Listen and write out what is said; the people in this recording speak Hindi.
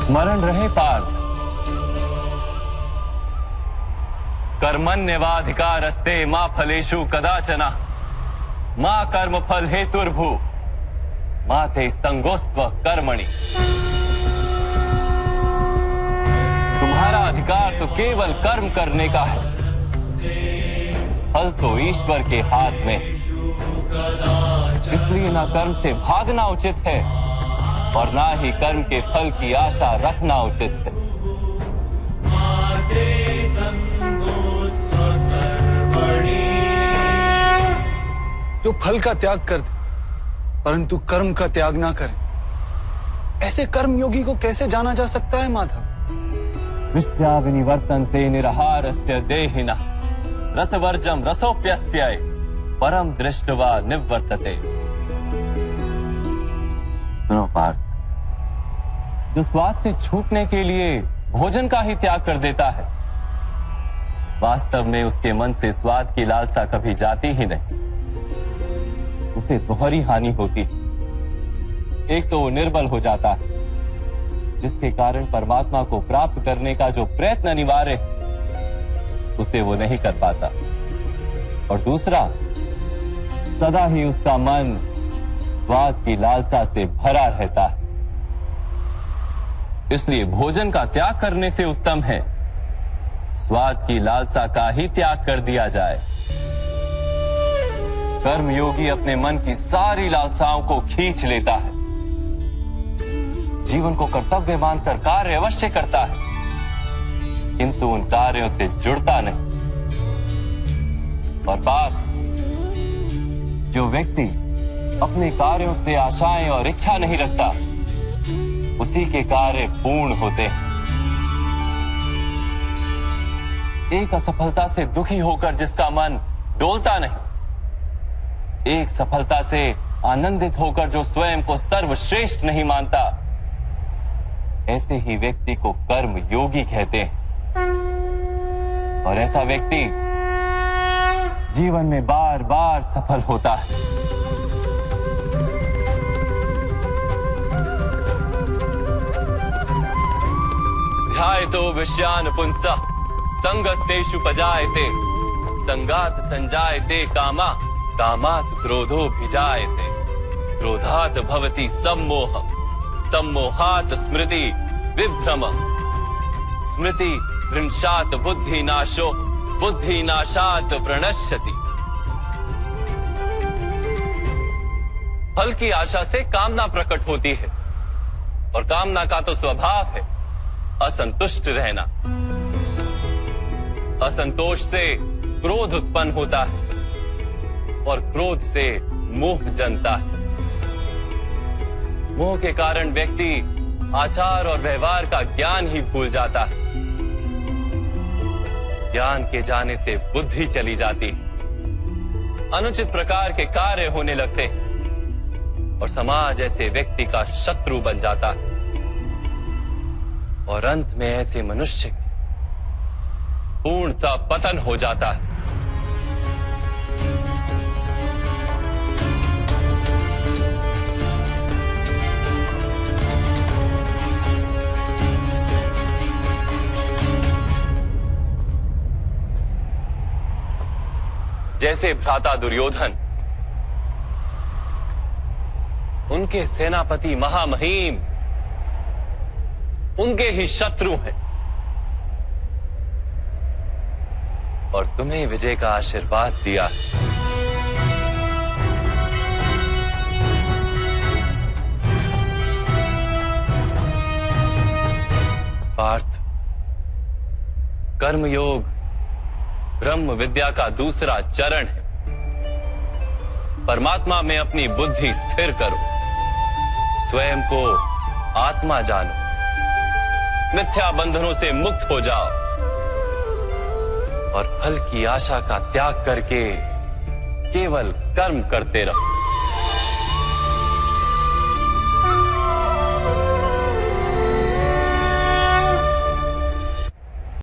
स्मरण रहे पार्थ, कर्मण्यवाधिकारस्ते मा फलेषु कदाचन मां कर्म फल हेतुर्भू माते संगोस्त्व कर्मणि। तुम्हारा अधिकार तो केवल कर्म करने का है, फल तो ईश्वर के हाथ में। इसलिए ना कर्म से भागना उचित है और ना ही कर्म के फल की आशा रखना उचित है। जो फल का त्याग कर दे परंतु कर्म का त्याग ना करे, ऐसे कर्म योगी को कैसे जाना जा सकता है माधव? विश्या विनिवर्तन्ते निराहारस्य देहिनः रसवर्जम रसोप्यस्य परम दृष्ट्वा निवर्तते। सुनो पार्थ, जो स्वाद से छूटने के लिए भोजन का ही त्याग कर देता है, वास्तव में उसके मन से स्वाद की लालसा कभी जाती ही नहीं। उसे दोहरी हानि होती है। एक तो वो निर्बल हो जाता है, जिसके कारण परमात्मा को प्राप्त करने का जो प्रयत्न अनिवार्य है उसे वो नहीं कर पाता, और दूसरा सदा ही उसका मन स्वाद की लालसा से भरा रहता है। इसलिए भोजन का त्याग करने से उत्तम है स्वाद की लालसा का ही त्याग कर दिया जाए। कर्म योगी अपने मन की सारी लालसाओं को खींच लेता है, जीवन को कर्तव्य मानकर कार्य अवश्य करता है, किंतु उन कार्यों से जुड़ता नहीं। और बात, जो व्यक्ति अपने कार्यों से आशाएं और इच्छा नहीं रखता, उसी के कार्य पूर्ण होते हैं। एक असफलता से दुखी होकर जिसका मन डोलता नहीं, एक सफलता से आनंदित होकर जो स्वयं को सर्वश्रेष्ठ नहीं मानता, ऐसे ही व्यक्ति को कर्म योगी कहते हैं। और ऐसा व्यक्ति जीवन में बार बार सफल होता है। ध्यायतो विषयान पुंसः संगस्तेषु पजायते संगात संजायते कामा कामात् क्रोधो भिजायते क्रोधात् भवति सम्मोहः सम्मोहात् स्मृति विभ्रमः स्मृति भ्रंशात् बुद्धिनाशो बुद्धिनाशात् प्रणश्यति। फल की आशा से कामना प्रकट होती है, और कामना का तो स्वभाव है असंतुष्ट रहना। असंतोष से क्रोध उत्पन्न होता है, और क्रोध से मोह जन्मता है। मोह के कारण व्यक्ति आचार और व्यवहार का ज्ञान ही भूल जाता है। ज्ञान के जाने से बुद्धि चली जाती है, अनुचित प्रकार के कार्य होने लगते हैं, और समाज ऐसे व्यक्ति का शत्रु बन जाता है। और अंत में ऐसे मनुष्य पूर्णतः पतन हो जाता है। जैसे भ्राता दुर्योधन, उनके सेनापति महामहिम उनके ही शत्रु हैं, और तुम्हें विजय का आशीर्वाद दिया है। पार्थ, कर्मयोग ब्रह्म विद्या का दूसरा चरण है। परमात्मा में अपनी बुद्धि स्थिर करो, स्वयं को आत्मा जानो, मिथ्या बंधनों से मुक्त हो जाओ, और फल की आशा का त्याग करके केवल कर्म करते रहो।